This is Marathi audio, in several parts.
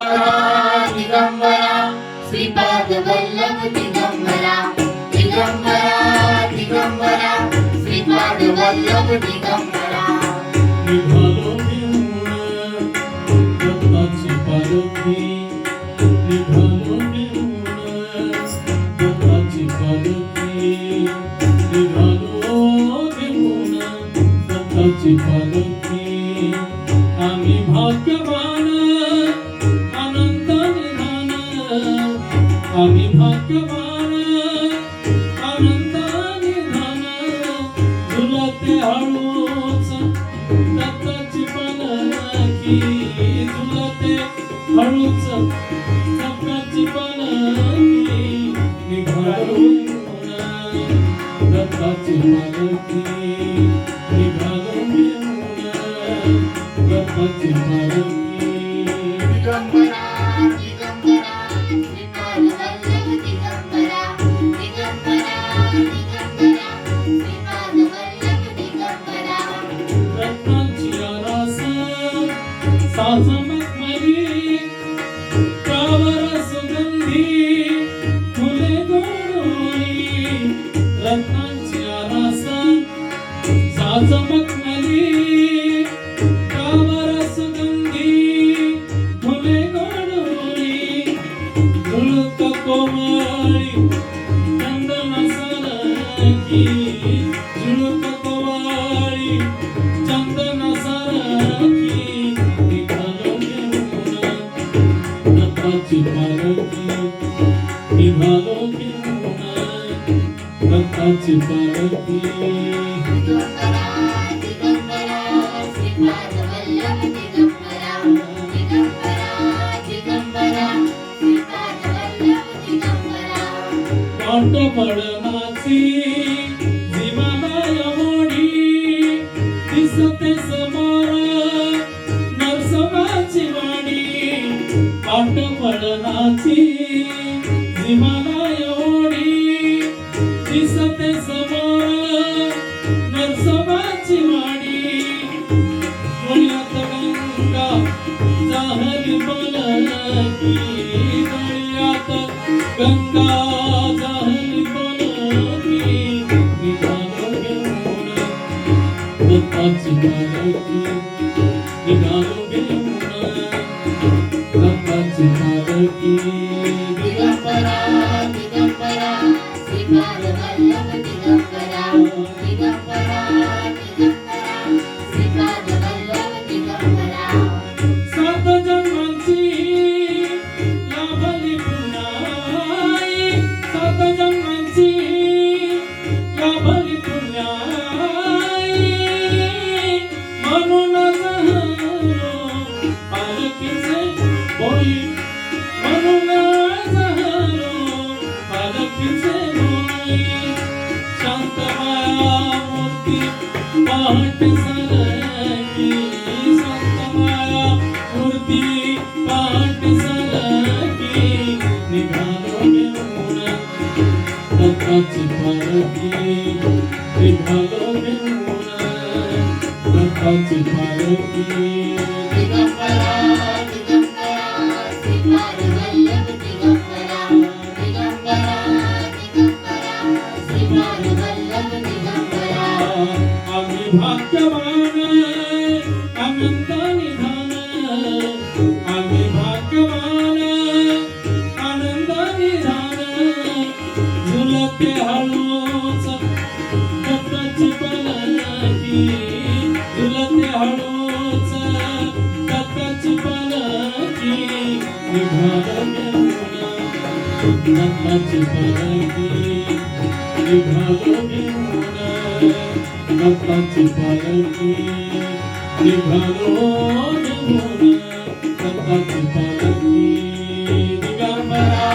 दिगंबरा श्रीपाद वल्लभ दिगंबरा दिगंबरा दिगंबरा श्रीपाद वल्लभ दिगंबरा निघालो घेऊन दत्ताची पालखी निघालो घेऊन दत्ताची पालखी निघालो घेऊन दत्ताची पालखी आम्ही भाग्यवान अनंत निधान आम्ही भाग्यवान अनंत निधान झुलते हळूच दत्ताची पालखी झुलते हळूच दत्ताची पालखी निघालो घेऊन दत्ताची पालखी निघालो घेऊन दत्ताची पालखी दिगंबरा दिगंबरा श्रीपाद वल्लभ दिगंबरा दिगंबरा दिगंबरा श्रीपाद वल्लभ दिगंबरा रत्नांची आरास साजमत मली कावर सुगंधी फुले गोडोळी रत्नांची आरास साजमत मली कावर सुगंधी फुले गोडोळी झुळक कोमळी चंदन सरकी झुळक कोमळी चंदन सरकी निघालो घेऊन दत्ताची पालखी निघालो घेऊन दत्ताची पालखी दिगंबरा दिगंबरा श्रीपाद वल्लभ दिगंबरा दिगंबरा दिगंबरा श्रीपाद वल्लभ दिगंबरा पाट पडनाची जीवनाय मोडी दिसते समोर नरसमाची वाडी पाट पडनाची जीवनाय मोडी दिसते समोर नरसमाची वाडी गळ्यात गंगा जाहली पलकी गळ्यात गंगा जाहली पलकी निघालो घेऊन दत्ताची पालखी निघालो घेऊन दत्ताची पालखी दिगंबरा दिगंबरा श्रीपाद वल्लभ दिगंबरा दिगंबरा दिगंबरा श्रीपाद वल्लभ दिगंबरा सात जन्मांची लाभली पुण्याई सात जन्मांची लाभली पुण्याई म्हणून जहलो पालखीचे बोई म्हणून जहलो पालखीचे बोई शांतमाया मूर्ती पहाट सरकी शांतमाया मूर्ती पहाट सरकी निघालो घेऊन दत्ताची पालखी निघालो घेऊन दत्ताची पालखी दिगंबरा दिगंबरा श्रीपाद वल्लभ दिगंबरा दिगंबरा दिगंबरा श्रीपाद वल्लभ दिगंबरा आम्ही भाग्यवान अनंत निधान आम्ही भाग्यवान आनंद निधान झुलते हळूच दत्ताची पालखी झुलते हळूच दत्ताची पालखी निघालो घेऊन दत्ताची पालखी निघालो घेऊन दत्ताची पालखी निघालो घेऊन दत्ताची पालखी दिगंबरा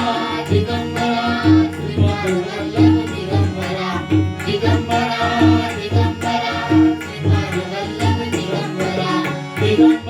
दिगंबरा श्रीपाद वल्लभ दिगंबरा दिगंबरा दिगंबरा श्रीपाद वल्लभ दिगंबरा दिगंबरा